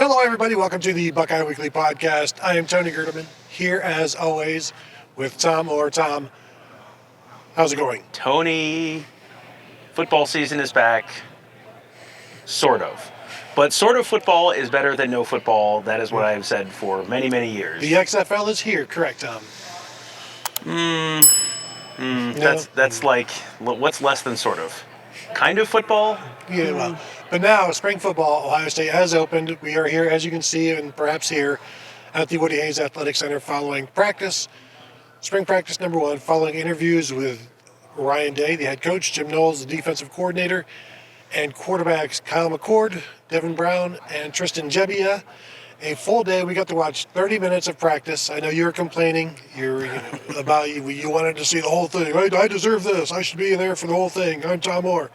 Hello, everybody. Welcome to the Buckeye Weekly Podcast. I am Tony Gerdeman, here as always with Tom Orr. Tom, how's it going? Tony, football season is back. Sort of. But sort of football is better than no football. That is what I've said for many, many years. The XFL is here, correct, Tom? No. That's like, what's less than sort of? Kind of football? Yeah, well, but now spring football, Ohio State has opened. We are here, as you can see, and perhaps here at the Woody Hayes Athletic Center following practice. Spring practice number one, following interviews with Ryan Day, the head coach, Jim Knowles, the defensive coordinator, and quarterbacks Kyle McCord, Devin Brown, and Tristan Gebbia. A full day. We got to watch 30 minutes of practice. I know you were complaining. You wanted to see the whole thing. I deserve this. I should be there for the whole thing. I'm Tom Orr.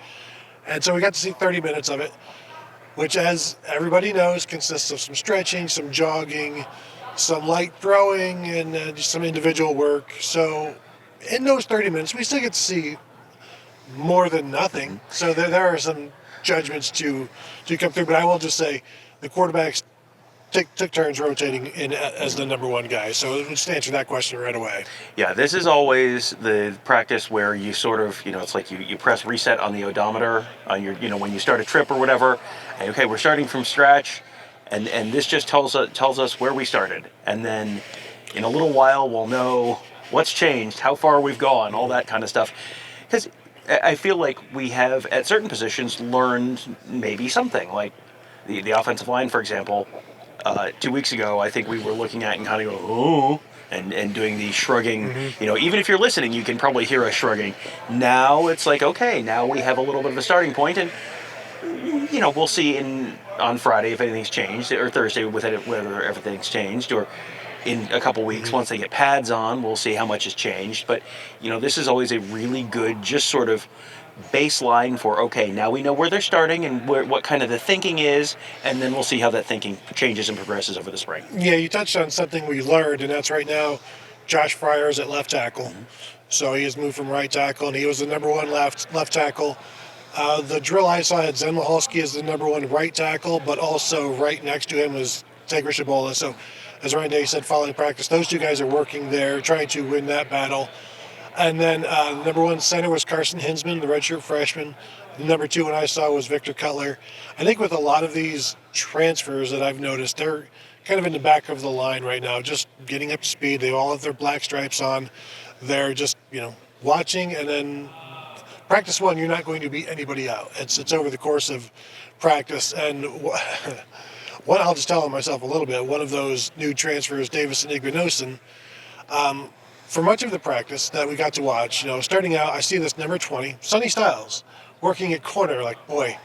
And so we got to see 30 minutes of it, which, as everybody knows, consists of some stretching, some jogging, some light throwing, and just some individual work. So in those 30 minutes, we still get to see more than nothing. So there are some judgments to come through. But I will just say the quarterbacks took turns rotating in as the number one guy. So just answer that question right away. Yeah, this is always the practice where you sort of, it's like you press reset on the odometer on your, when you start a trip or whatever. And, okay, we're starting from scratch, and this just tells us where we started. And then in a little while, we'll know what's changed, how far we've gone, all that kind of stuff. Because I feel like we have, at certain positions, learned maybe something. Like the offensive line, for example. 2 weeks ago, I think we were looking at and kind of go, oh, and doing the shrugging. Mm-hmm. Even if you're listening, you can probably hear us shrugging. Now it's like, okay, now we have a little bit of a starting point, and we'll see on Friday if anything's changed, or Thursday whether everything's changed, or in a couple weeks once they get pads on, we'll see how much has changed. But this is always a really good, just sort of baseline for, okay, now we know where they're starting and what kind of the thinking is, and then we'll see how that thinking changes and progresses over the spring. Yeah, you touched on something we learned, and that's right now Josh Fryar is at left tackle. Mm-hmm. So he has moved from right tackle, and he was the number one left tackle. The drill I saw had Zen Michalski as the number one right tackle, but also right next to him was Tegra Shabola. So as Ryan Day said, following practice, those two guys are working there, trying to win that battle. And then the number one center was Carson Hinsman, the redshirt freshman. The number two one I saw was Victor Cutler. I think with a lot of these transfers that I've noticed, they're kind of in the back of the line right now, just getting up to speed. They all have their black stripes on. They're just, watching. And then practice one, you're not going to beat anybody out. It's over the course of practice. And what I'll just tell myself a little bit, one of those new transfers, Davison Igbinosun, for much of the practice that we got to watch, starting out, I see this number 20, Sonny Styles, working at corner. Like, boy,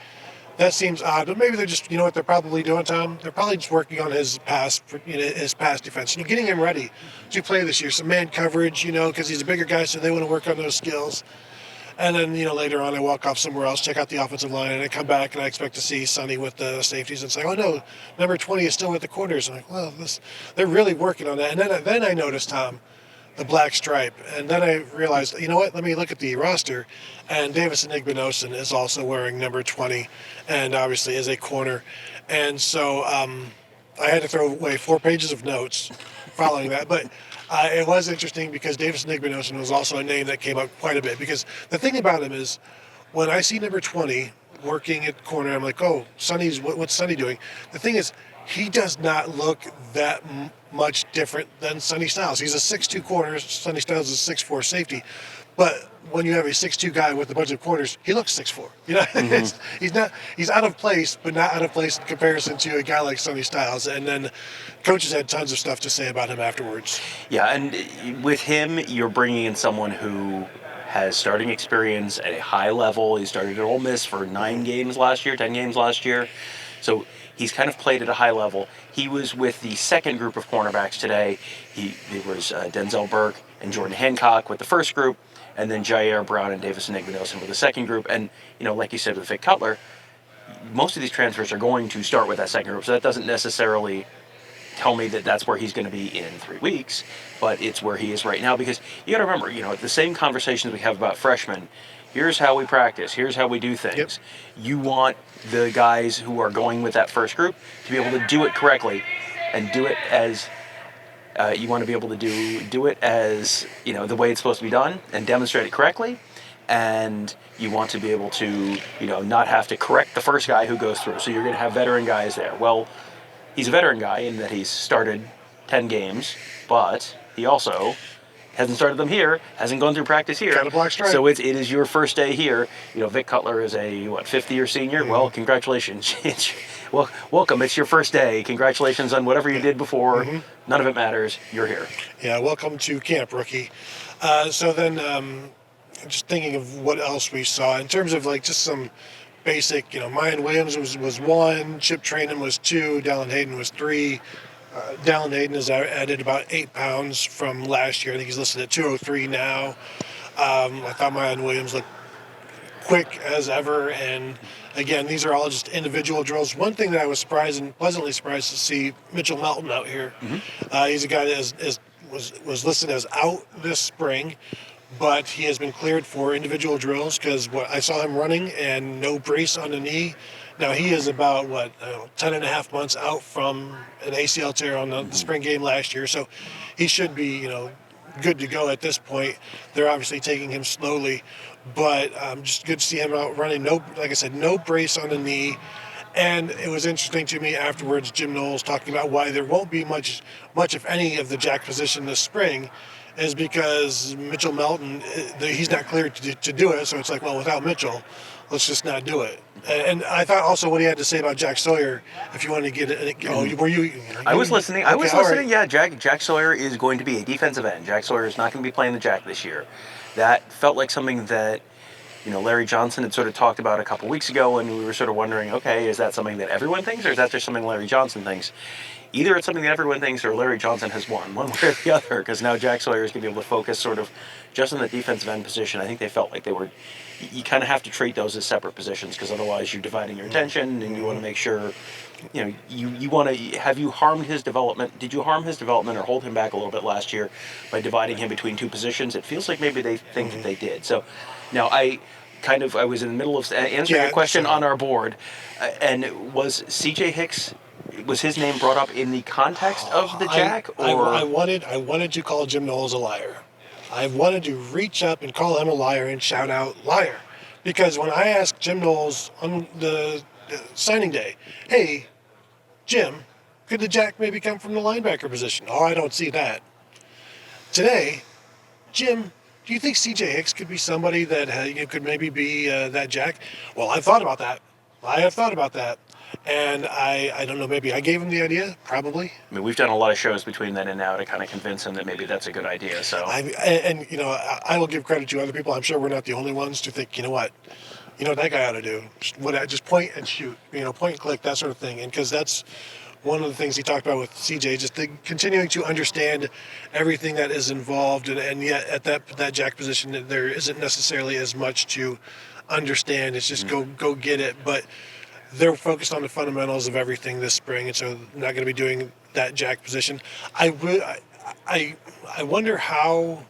that seems odd. But maybe they're just, what they're probably doing, Tom? They're probably just working on his pass defense. Getting him ready to play this year. Some man coverage, because he's a bigger guy, so they want to work on those skills. And then, later on, I walk off somewhere else, check out the offensive line, and I come back and I expect to see Sonny with the safeties and say, oh, no, number 20 is still with the corners. I'm like, well, they're really working on that. And then I noticed, Tom, the black stripe. And then I realized, let me look at the roster. And Davison Igbinosun is also wearing number 20 and obviously is a corner. And so I had to throw away 4 pages of notes following that. But it was interesting because Davison Igbinosun was also a name that came up quite a bit. Because the thing about him is when I see number 20 working at corner, I'm like, oh, what's Sonny doing? The thing is, he does not look that much different than Sonny Styles. He's a 6'2 corner. Sonny Styles is a 6'4 safety. But when you have a 6'2 guy with a bunch of corners, he looks 6'4. Mm-hmm. He's out of place, but not out of place in comparison to a guy like Sonny Styles. And then coaches had tons of stuff to say about him afterwards. Yeah, and with him, you're bringing in someone who has starting experience at a high level. He started at Ole Miss for 10 games last year. So he's kind of played at a high level. He was with the second group of cornerbacks today. There was Denzel Burke and Jordan Hancock with the first group, and then Jair Brown and Davison Igbinosun with the second group. And, like you said with Vic Cutler, most of these transfers are going to start with that second group, so that doesn't necessarily tell me that that's where he's going to be in 3 weeks, but it's where he is right now. Because you got to remember, the same conversations we have about freshmen, Here's how we practice. Here's how we do things. Yep. You want the guys who are going with that first group to be able to do it correctly and do it as you want to be able to do it as, the way it's supposed to be done and demonstrate it correctly. And you want to be able to, not have to correct the first guy who goes through. So you're going to have veteran guys there. Well, he's a veteran guy in that he's started 10 games, but he also hasn't started them here, hasn't gone through practice here. Got a black stripe. So it is your first day here. Vic Cutler is a, fifth-year senior? Mm-hmm. Well, congratulations. Well, welcome. It's your first day. Congratulations on whatever you did before. Mm-hmm. None of it matters. You're here. Yeah, welcome to camp, rookie. So then, just thinking of what else we saw in terms of just some basic, Mayan Williams was 1, Chip Trainum was 2, Dallin Hayden was 3. Dallin Hayden has added about 8 pounds from last year. I think he's listed at 203 now. I thought Mayan Williams looked quick as ever, and again, these are all just individual drills. One thing that I was pleasantly surprised to see Mitchell Melton out here. Mm-hmm. He's a guy that was listed as out this spring, but he has been cleared for individual drills because I saw him running and no brace on the knee. Now, he is about, 10 and a half months out from an ACL tear on the spring game last year. So he should be, good to go at this point. They're obviously taking him slowly, but just good to see him out running. No, like I said, no brace on the knee. And it was interesting to me afterwards, Jim Knowles talking about why there won't be much if any, of the jack position this spring is because Mitchell Melton, he's not cleared to do it. So it's like, well, without Mitchell, let's just not do it. And I thought also what he had to say about Jack Sawyer, if you wanted to get it. Were you? I was listening. Okay, I was listening. Right. Yeah, Jack Sawyer is going to be a defensive end. Jack Sawyer is not going to be playing the jack this year. That felt like something that, Larry Johnson had sort of talked about a couple weeks ago, and we were sort of wondering, okay, is that something that everyone thinks, or is that just something Larry Johnson thinks? Either it's something that everyone thinks, or Larry Johnson has won, one way or the other, because now Jack Sawyer is going to be able to focus sort of just in the defensive end position. I think they felt like they were. You kind of have to treat those as separate positions, because otherwise you're dividing your attention, and you want to make sure, you want to. Have you harmed his development? Did you harm his development or hold him back a little bit last year by dividing him between two positions? It feels like maybe they think that they did. So now I was in the middle of answering a question on our board, and was C.J. Hicks. Was his name brought up in the context of the jack? I wanted to call Jim Knowles a liar. I wanted to reach up and call him a liar and shout out liar. Because when I asked Jim Knowles on the signing day, hey, Jim, could the jack maybe come from the linebacker position? Oh, I don't see that. Today, Jim, do you think C.J. Hicks could be somebody that could maybe be that jack? Well, I've thought about that. I have thought about that. And I don't know, maybe I gave him the idea, probably. I mean, we've done a lot of shows between then and now to kind of convince him that maybe that's a good idea. So I will give credit to other people. I'm sure we're not the only ones to think, what that guy ought to do. Just point and shoot, point and click, that sort of thing. And because that's one of the things he talked about with CJ, just continuing to understand everything that is involved. And yet at that jack position, there isn't necessarily as much to understand. It's just go get it. But they're focused on the fundamentals of everything this spring, and so they're not going to be doing that jack position. I wonder how,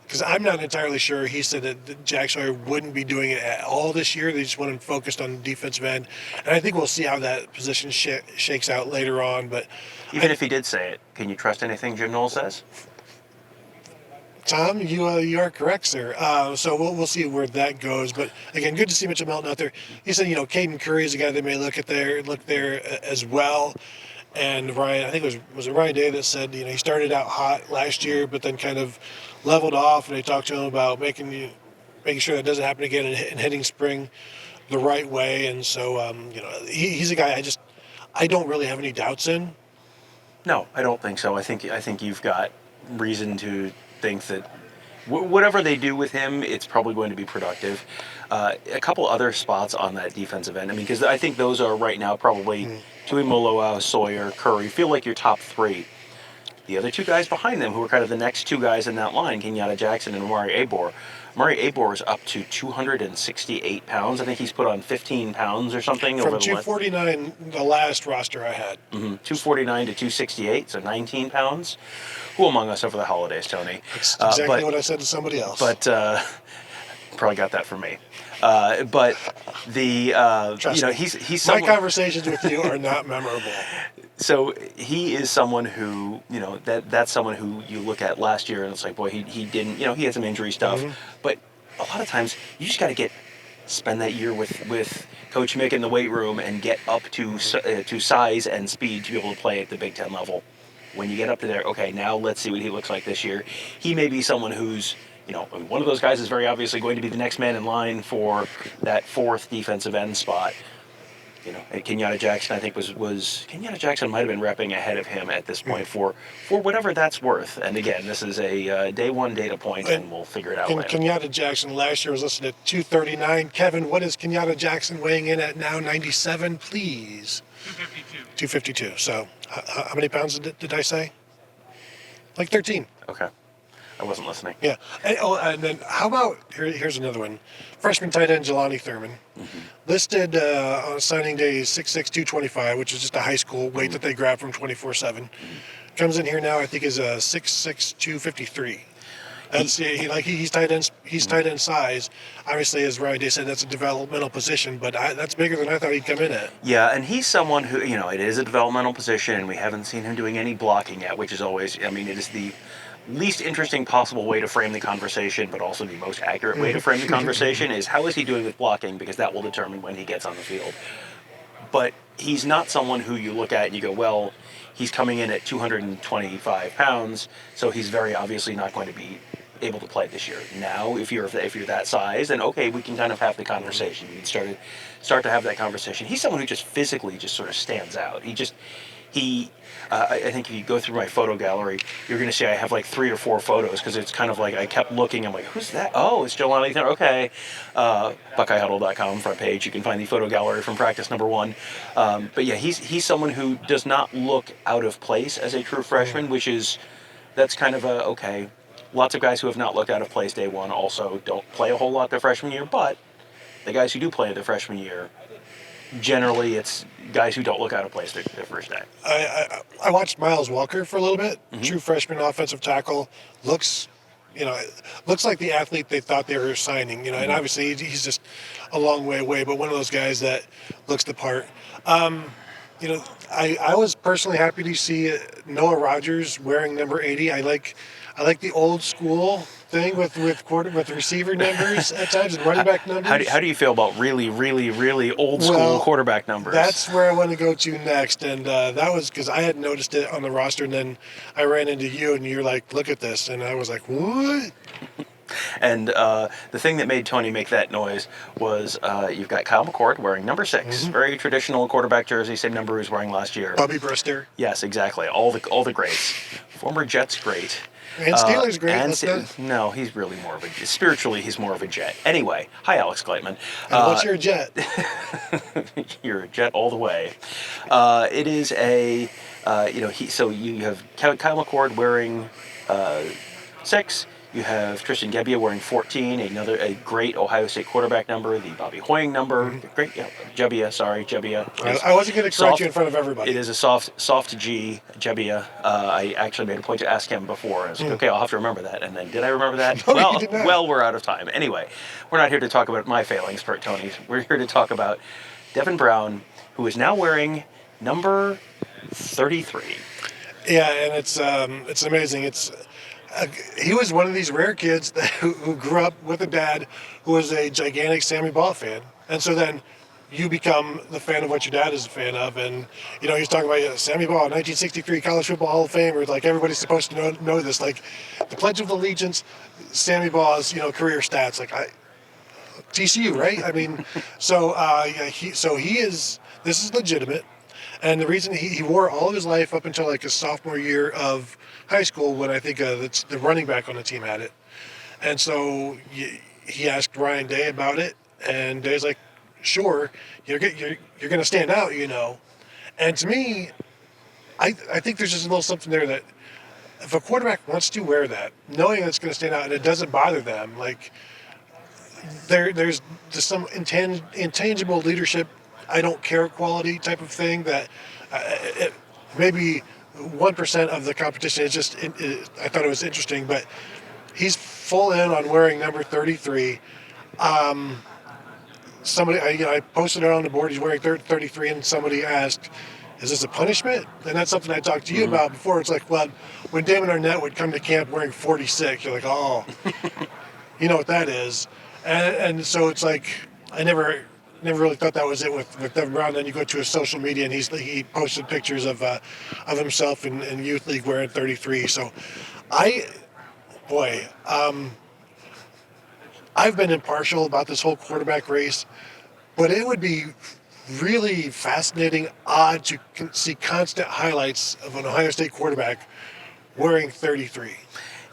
because I'm not entirely sure. He said that Jack Sawyer wouldn't be doing it at all this year. They just want him focused on the defensive end, and I think we'll see how that position shakes out later on. But even if he did say it, can you trust anything Jim Knowles says? Tom, you are correct, sir. So we'll see where that goes. But again, good to see Mitchell Melton out there. He said, Caden Curry is a guy they may look there as well. And Ryan, I think it was Ryan Day that said, he started out hot last year, but then kind of leveled off. And they talked to him about making sure that doesn't happen again and hitting spring the right way. And so, he's a guy I don't really have any doubts in. No, I don't think so. I think you've got reason to think that whatever they do with him, it's probably going to be productive. A couple other spots on that defensive end. I mean, because I think those are right now probably Tuimoloau, Sawyer, Curry, feel like your top three. The other two guys behind them, who are kind of the next two guys in that line, Kenyatta Jackson and Amari Abor. Amari Abor is up to 268 pounds. I think he's put on 15 pounds or something. From 249, the last roster I had. 249 to 268, so 19 pounds. Who among us over the holidays, Tony? That's exactly what I said to somebody else. But Probably got that from me. But the Trust me. he's My someone, conversations with you are not memorable. so he is someone who that's someone who you look at last year and it's like, boy, he didn't, he had some injury stuff, but a lot of times you just got to spend that year with Coach Mick in the weight room and get up to size and speed to be able to play at the Big Ten level. When you get up to there, okay, now let's see what he looks like this year. He may be someone who's, one of those guys is very obviously going to be the next man in line for that fourth defensive end spot. Kenyatta Jackson, I think was Kenyatta Jackson might have been repping ahead of him at this point for whatever that's worth. And again, this is a day one data point, and we'll figure it out later. Kenyatta Jackson last year was listed at 239. Kevin, what is Kenyatta Jackson weighing in at now? 97, please. 252. So, how many pounds did I say? Like 13. Okay. I wasn't listening. Yeah. And then how about, here's another one. Freshman tight end Jelani Thurman. Listed on signing day 6'6", 225, which is just a high school weight that they grabbed from 24/7. Comes in here now, I think is a 6'6", 253. That's he's tight end. He's tight end size. Obviously, as Ryan said, that's a developmental position, but that's bigger than I thought he'd come in at. Yeah, and he's someone who it is a developmental position, and we haven't seen him doing any blocking yet, which is always. I mean, it is the least interesting possible way to frame the conversation, but also the most accurate way to frame the conversation is how is he doing with blocking, because that will determine when he gets on the field. But he's not someone who you look at and you go, well, he's coming in at 225 pounds, so he's very obviously not going to be able to play this year. Now, if you're that size, then okay, we can kind of have the conversation. We can start to have that conversation. He's someone who just physically just sort of stands out. I think if you go through my photo gallery, you're going to see I have like 3 or 4 photos because it's kind of like I kept looking. I'm like, who's that? Oh, it's Jelani Thurman. Okay. BuckeyeHuddle.com front page. You can find the photo gallery from practice number 1. But yeah, he's someone who does not look out of place as a true freshman, that's kind of okay. Lots of guys who have not looked out of place day one also don't play a whole lot their freshman year, but the guys who do play their freshman year, generally it's guys who don't look out of place their first day. I watched Miles Walker for a little bit. True freshman offensive tackle. Looks like the athlete they thought they were signing. And obviously he's just a long way away, but one of those guys that looks the part. I was personally happy to see Noah Rogers wearing number 80. I like the old school thing with receiver numbers at times and running back numbers. How do you feel about really, really, really old school quarterback numbers? That's where I want to go to next, and that was because I had noticed it on the roster, and then I ran into you, and you're like, "Look at this," and I was like, "What?" And the thing that made Tony make that noise was you've got Kyle McCord wearing number 6, very traditional quarterback jersey, same number he was wearing last year. Bobby Brister. Yes, exactly. All the greats. Former Jets great. And Steelers great. No, he's really more of a spiritually. He's more of a Jet. Anyway, hi Alex Gleitman. And what's your Jet? You're a Jet all the way. It is a so you have Kyle McCord wearing 6. You have Tristan Gebbia wearing 14, a great Ohio State quarterback number, the Bobby Hoying number. Great, Gebbia. I wasn't going to correct you in front of everybody. It is a soft G, Gebbia. I actually made a point to ask him before. I was like, okay, I'll have to remember that. And then, did I remember that? No, you did not. Well, we're out of time. Anyway, we're not here to talk about my failings, Bert Tony. We're here to talk about Devin Brown, who is now wearing number 33. Yeah, and it's amazing. He was one of these rare kids who grew up with a dad who was a gigantic Sammy Baugh fan. And so then you become the fan of what your dad is a fan of. And, he's talking about Sammy Baugh, 1963 College Football Hall of Famer. Like, everybody's supposed to know this. Like, the Pledge of Allegiance, Sammy Baugh's, career stats. Like, TCU, right? I mean, this is legitimate. And the reason he wore all of his life up until like his sophomore year of high school, when I think that's the running back on the team had it. And so he asked Ryan Day about it, and Day's like, "Sure, you're going to stand out, And to me, I think there's just a little something there that if a quarterback wants to wear that, knowing that it's going to stand out and it doesn't bother them, like there's just some intangible leadership, I don't care quality type of thing that maybe 1% of the competition. It's just I thought it was interesting, but he's full in on wearing number 33. Somebody, I posted it on the board. He's wearing 33, and somebody asked, "Is this a punishment?" And that's something I talked to you about before. It's like, well, when Damon Arnett would come to camp wearing 46, you're like, oh, you know what that is, and so it's like I never really thought that was it with Devin Brown. Then you go to his social media, and he posted pictures of himself in youth league wearing 33. So, I boy. I've been impartial about this whole quarterback race, but it would be really fascinating, odd to see constant highlights of an Ohio State quarterback wearing 33.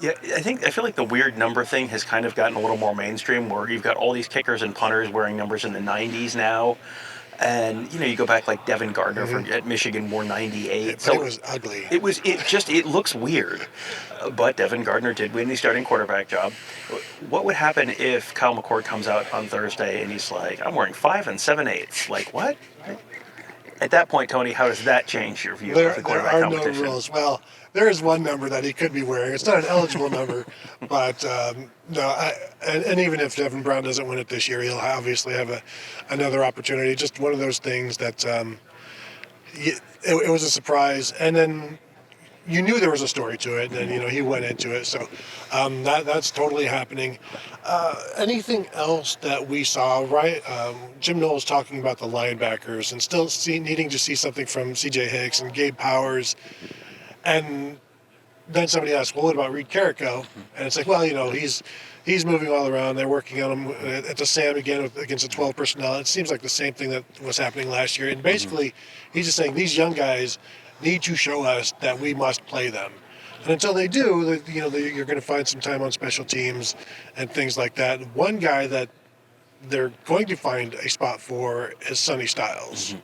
Yeah, I feel like the weird number thing has kind of gotten a little more mainstream, where you've got all these kickers and punters wearing numbers in the 90s now. And you go back like Devin Gardner at Michigan wore 98. But it was ugly. It looks weird. But Devin Gardner did win the starting quarterback job. What would happen if Kyle McCord comes out on Thursday and he's like, I'm wearing 5 7/8? Like, what? At that point, Tony, how does that change your view of the quarterback competition? There are no rules. Well, there is one number that he could be wearing. It's not an eligible number, but no. And even if Devin Brown doesn't win it this year, he'll obviously have another opportunity. Just one of those things that it was a surprise, and then you knew there was a story to it, and then he went into it. So that's totally happening. Anything else that we saw? Right, Jim Knowles talking about the linebackers and still needing to see something from C.J. Hicks and Gabe Powers, and then somebody asked, "Well, what about Reed Carrico?" And it's like, well, he's moving all around. They're working on him at the Sam again against the 12 personnel. It seems like the same thing that was happening last year. And basically, he's just saying these young guys need to show us that we must play them. And until they do, you're going to find some time on special teams and things like that. One guy that they're going to find a spot for is Sonny Styles.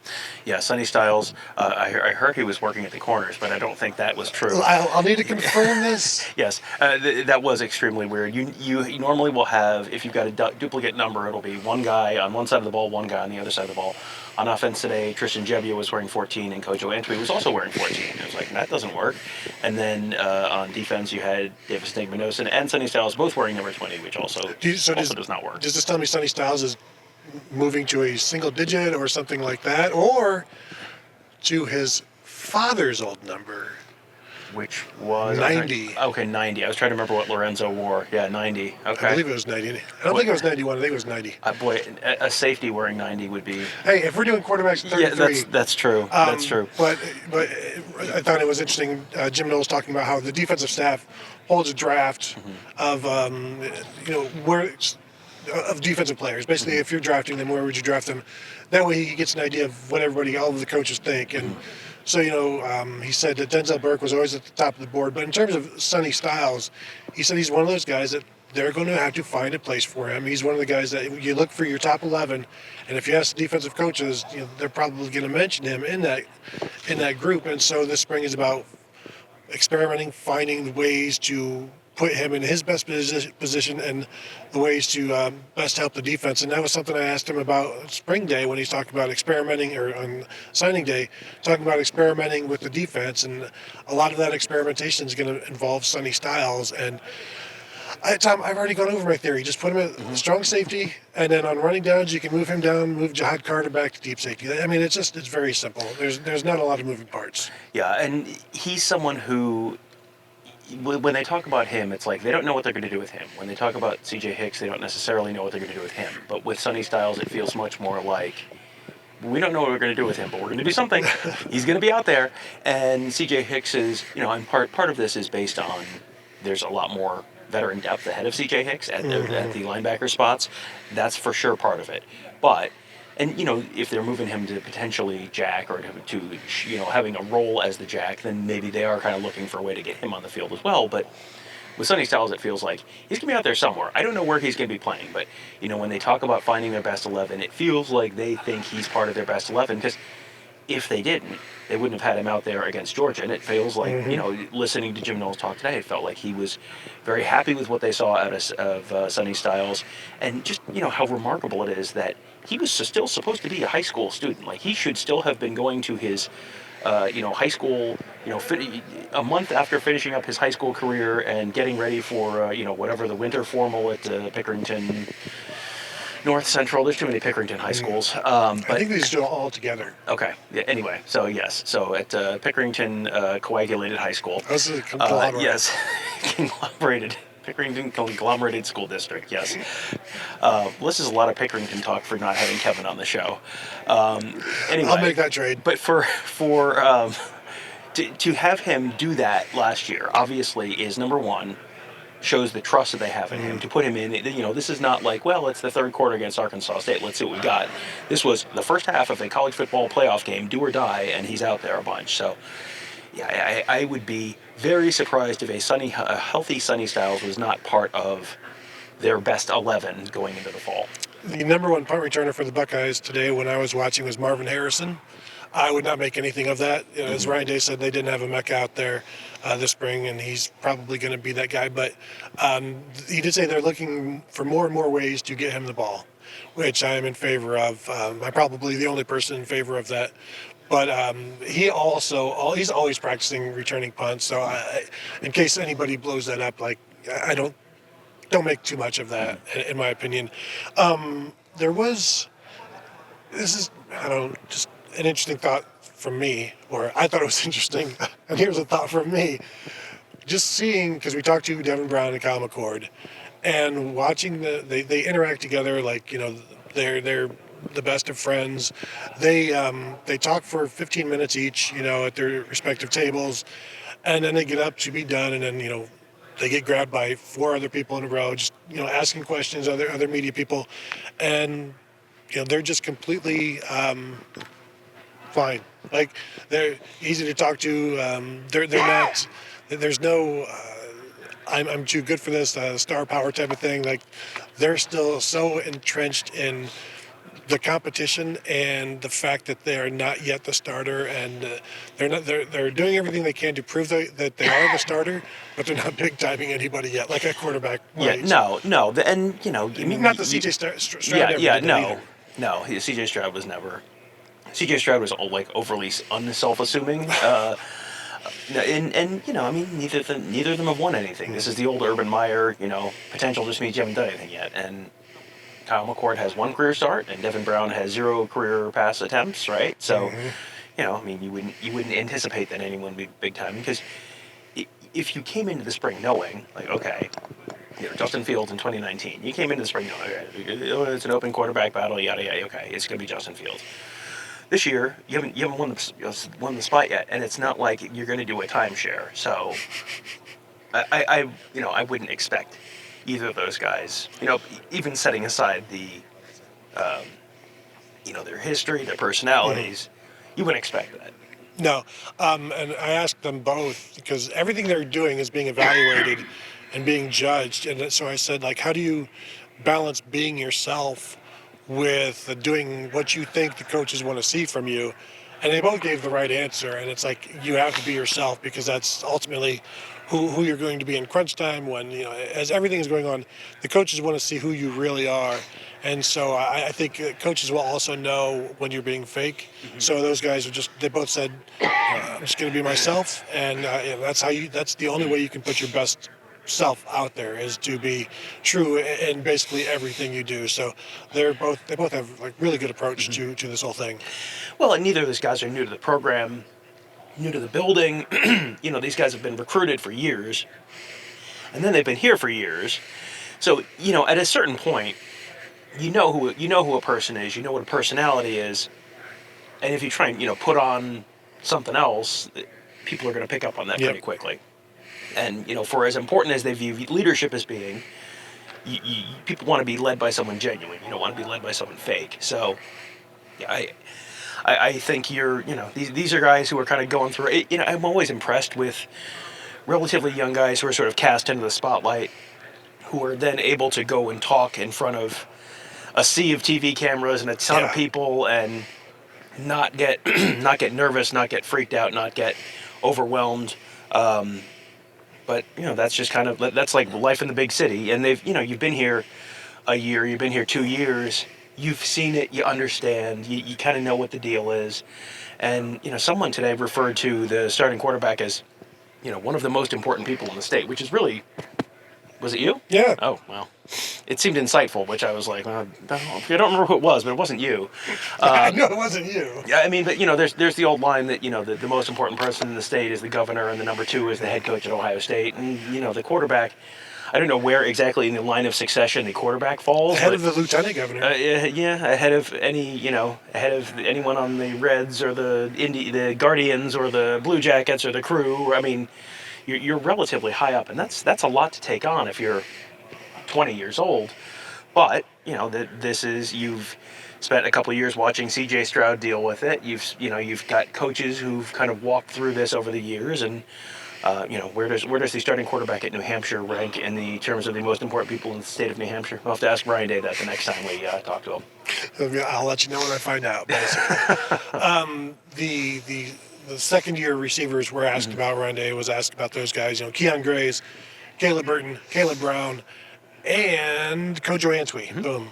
Yeah, Sonny Styles. I heard he was working at the corners, but I don't think that was true. I'll need to confirm this. Yes, that was extremely weird. You normally will have, if you've got a duplicate number, it'll be one guy on one side of the ball, one guy on the other side of the ball. On offense today, Tristan Gebbia was wearing 14, and Kojo Antwi was also wearing 14. It was like, that doesn't work. And then on defense, you had Davis Stigmanosin and Sonny Styles both wearing number 20, which also does not work. Does this tell me Sonny Styles is moving to a single digit or something like that, or to his father's old number? Which was 90. Okay, 90. I was trying to remember what Lorenzo wore. Yeah, 90. Okay. I believe it was 90. I don't think it was 91. I think it was 90. Boy, a safety wearing 90 would be. Hey, if we're doing quarterbacks 33. Yeah, that's true. That's true. But I thought it was interesting. Jim Knowles talking about how the defensive staff holds a draft of of defensive players. Basically, if you're drafting them, where would you draft them? That way, he gets an idea of what all of the coaches think. And so, he said that Denzel Burke was always at the top of the board. But in terms of Sonny Styles, he said he's one of those guys that they're going to have to find a place for him. He's one of the guys that you look for your top 11, and if you ask the defensive coaches, they're probably going to mention him in that group. And so this spring is about experimenting, finding ways to put him in his best position and the ways to best help the defense. And that was something I asked him about spring day when he's talking about experimenting, or on signing day, talking about experimenting with the defense. And a lot of that experimentation is going to involve Sonny Styles. And Tom, I've already gone over my theory. Just put him at strong safety, and then on running downs, you can move him down, move Jihad Carter back to deep safety. I mean, it's very simple. There's not a lot of moving parts. Yeah, and he's someone who, when they talk about him, it's like they don't know what they're going to do with him. When they talk about C.J. Hicks, they don't necessarily know what they're going to do with him. But with Sonny Styles, it feels much more like, we don't know what we're going to do with him, but we're going to do something. He's going to be out there. And C.J. Hicks is, and part of this is based on, there's a lot more veteran depth ahead of C.J. Hicks at the linebacker spots. That's for sure part of it. But, and if they're moving him to potentially jack, or to having a role as the jack, then maybe they are kind of looking for a way to get him on the field as well. But with Sonny Styles, it feels like he's going to be out there somewhere. I don't know where he's going to be playing, but when they talk about finding their best 11, it feels like they think he's part of their best 11, because if they didn't, they wouldn't have had him out there against Georgia. And it feels like, listening to Jim Knowles talk today, it felt like he was very happy with what they saw out of Sonny Styles. And just, how remarkable it is that he was still supposed to be a high school student. Like, he should still have been going to his, high school, a month after finishing up his high school career and getting ready for, whatever the winter formal at Pickerington North Central. There's too many Pickerington high schools. I think these do all together. Okay. Yeah, anyway, so yes. So at Pickerington Coagulated High School. This is a conglomerate. Yes. Pickerington Conglomerated School District, yes. This is a lot of Pickerington talk for not having Kevin on the show. Anyway, I'll make that trade. But to have him do that last year, obviously, is number one, shows the trust that they have in him to put him in. This is not like, well, it's the third quarter against Arkansas State. Let's see what we got. This was the first half of a college football playoff game, do or die, and he's out there a bunch. So, yeah, I would be very surprised if a healthy Sonny Styles was not part of their best 11 going into the fall. The number one punt returner for the Buckeyes today when I was watching was Marvin Harrison. I would not make anything of that. As Ryan Day said, they didn't have a Mecca out there this spring, and he's probably going to be that guy. But he did say they're looking for more and more ways to get him the ball, which I am in favor of. I'm probably the only person in favor of that. But he's always practicing returning punts. So in case anybody blows that up, I don't make too much of that, in my opinion. Just an interesting thought from me, or I thought it was interesting, and here's a thought from me. Just seeing, because we talked to Devin Brown and Kyle McCord, and watching they interact together they're the best of friends. They talk for 15 minutes each, at their respective tables, and then they get up to be done, and then they get grabbed by 4 other people in a row, just asking questions, other media people, and they're just completely fine. They're easy to talk to. They're not. There's no. I'm too good for this star power type of thing. They're still so entrenched in the competition and the fact that they are not yet the starter, and they're doing everything they can to prove that they are the starter, but they're not big timing anybody yet, like a quarterback. Yeah, no, and not the CJ Stroud. No. CJ Stroud was never. CJ Stroud was overly unself-assuming, and neither of them have won anything. This is the old Urban Meyer, potential just means you haven't done anything yet, and Kyle McCord has 1 career start, and Devin Brown has 0 career pass attempts, right? So, you wouldn't anticipate that anyone would be big time, because if you came into the spring knowing, okay, Justin Fields in 2019, you came into the spring knowing, okay, it's an open quarterback battle, yada yada, okay, it's going to be Justin Fields. This year, you haven't won the spot yet, and it's not like you're going to do a timeshare. So, I wouldn't expect either of those guys, even setting aside the, their history, their personalities, you wouldn't expect that. No, and I asked them both because everything they're doing is being evaluated and being judged, and so I said, how do you balance being yourself with doing what you think the coaches want to see from you? And they both gave the right answer, and it's you have to be yourself, because that's ultimately who you're going to be in crunch time when, as everything is going on, the coaches want to see who you really are. And so I think coaches will also know when you're being fake. Mm-hmm. So those guys they both said, I'm just going to be myself, and that's the only way you can put your best self out there, is to be true in basically everything you do. So they both have really good approach to this whole thing. Well, and neither of these guys are new to the program, new to the building. These guys have been recruited for years, and then they've been here for years. So at a certain point, you know who a person is, you know what a personality is, and if you try and put on something else, people are going to pick up on that pretty quickly. And, for as important as they view leadership as being, people want to be led by someone genuine. You don't want to be led by someone fake. So, I think these are guys who are kind of going through it. I'm always impressed with relatively young guys who are sort of cast into the spotlight, who are then able to go and talk in front of a sea of TV cameras and a ton of people, and not get nervous, not get freaked out, not get overwhelmed. But that's just that's like life in the big city. And you've been here a year, you've been here 2 years, you've seen it, you understand, you kind of know what the deal is. And someone today referred to the starting quarterback as one of the most important people in the state, which is really Was it you? Yeah. Oh, well. It seemed insightful, which I was like, I don't remember who it was, but it wasn't you. I know it wasn't you. Yeah, I mean, but there's the old line that the most important person in the state is the governor, and the number 2 is the head coach at Ohio State, and the quarterback. I don't know where exactly in the line of succession the quarterback falls. Ahead of the lieutenant governor. Ahead of anyone on the Reds or the Guardians or the Blue Jackets or the Crew. I mean, you're relatively high up, and that's a lot to take on if you're 20 years old. But you've spent a couple of years watching C.J. Stroud deal with it. You've got coaches who've kind of walked through this over the years, and where does the starting quarterback at New Hampshire rank in the terms of the most important people in the state of New Hampshire? We'll have to ask Ryan Day that the next time we talk to him. I'll let you know when I find out. The second year receivers were asked about. Ryan Day was asked about those guys. Keon Grays, Caleb Burton, Caleb Brown, and Kojo Antwi. Boom.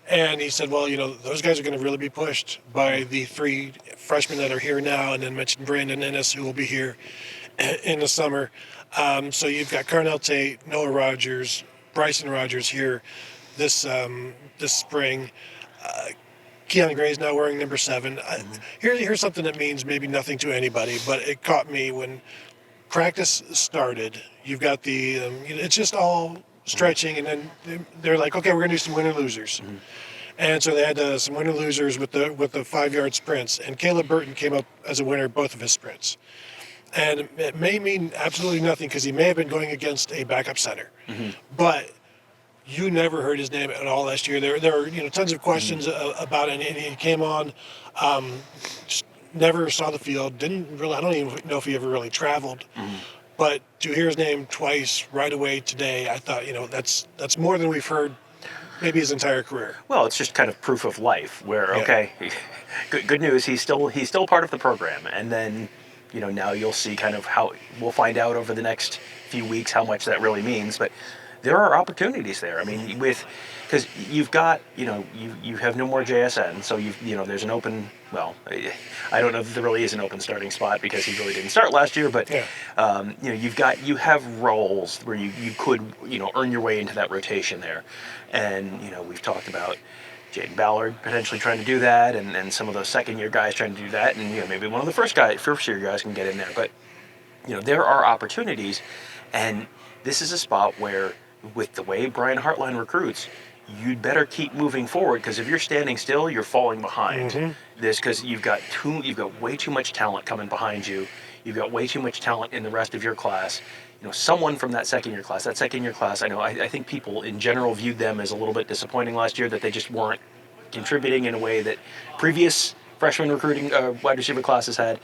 And he said, well, those guys are going to really be pushed by the 3 freshmen that are here now, and then mentioned Brandon Ennis, who will be here in the summer. So you've got Carnell Tate, Noah Rogers, Bryson Rogers here this spring. Keon Gray's now wearing number 7. Here's something that means maybe nothing to anybody, but it caught me when practice started. You've got it's just all stretching, and then they're like, okay, we're going to do some winner-losers. And so they had some winner-losers with the 5-yard sprints, and Caleb Burton came up as a winner both of his sprints. And it may mean absolutely nothing because he may have been going against a backup center. But you never heard his name at all last year. There were tons of questions about it, and he came on, just never saw the field. I don't even know if he ever really traveled. But to hear his name twice right away today, I thought, that's more than we've heard maybe his entire career. Well, it's just kind of proof of life where, okay, good news, he's still part of the program. And then, now you'll see kind of how we'll find out over the next few weeks how much that really means. But there are opportunities there. I mean, because you've got, you have no more JSN, so there's an open, well, I don't know if there really is an open starting spot because he really didn't start last year, but you have roles where you could earn your way into that rotation there, and we've talked about Jaden Ballard potentially trying to do that, and some of those second-year guys trying to do that, and maybe one of the first-year guys can get in there. But there are opportunities, and this is a spot where, with the way Brian Hartline recruits, you'd better keep moving forward, because if you're standing still, you're falling behind. This because you've got way too much talent coming behind you. You've got way too much talent in the rest of your class. Someone from that second-year class. I think people in general viewed them as a little bit disappointing last year, that they just weren't contributing in a way that previous freshman recruiting wide receiver classes had.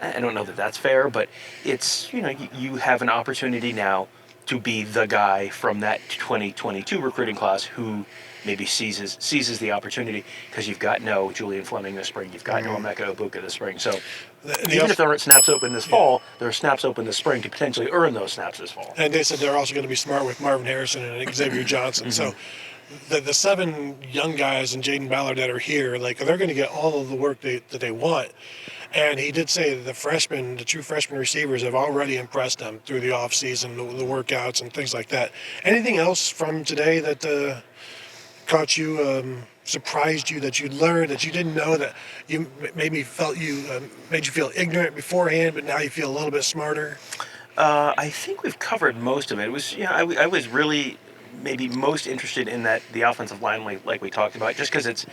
I don't know that that's fair, but it's, you have an opportunity now to be the guy from that 2022 recruiting class who maybe seizes the opportunity, because you've got no Julian Fleming this spring, you've got no Emeka Ibuka this spring. So even if there aren't snaps open this fall, there are snaps open this spring to potentially earn those snaps this fall. And they said they're also going to be smart with Marvin Harrison and Xavier Johnson. So the 7 young guys and Jaden Ballard that are here, they're going to get all of the work that they want. And he did say that the true freshman receivers have already impressed them through the offseason, the workouts and things like that. Anything else from today that caught you, surprised you, that you learned, that you didn't know, that you made you feel ignorant beforehand, but now you feel a little bit smarter? I think we've covered most of it. It was, I was really maybe most interested in the offensive line, like we talked about, just because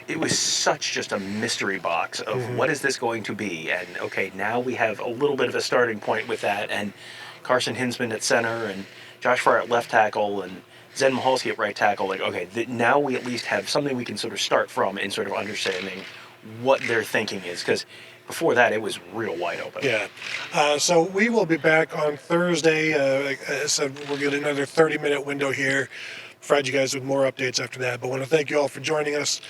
it was such just a mystery box of what is this going to be. And okay, now we have a little bit of a starting point with that, and Carson Hinsman at center, and Josh Fryer at left tackle, and Zen Mahalski at right tackle. Now we at least have something we can sort of start from in sort of understanding what their thinking is, because before that it was real wide open. Yeah. So we will be back on Thursday. Like I said, we'll get another 30-minute window here. Provide you guys with more updates after that. But I want to thank you all for joining us.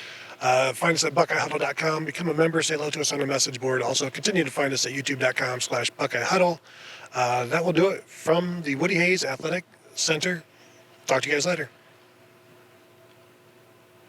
Find us at BuckeyeHuddle.com. Become a member. Say hello to us on the message board. Also, continue to find us at YouTube.com/BuckeyeHuddle. That will do it from the Woody Hayes Athletic Center. Talk to you guys later.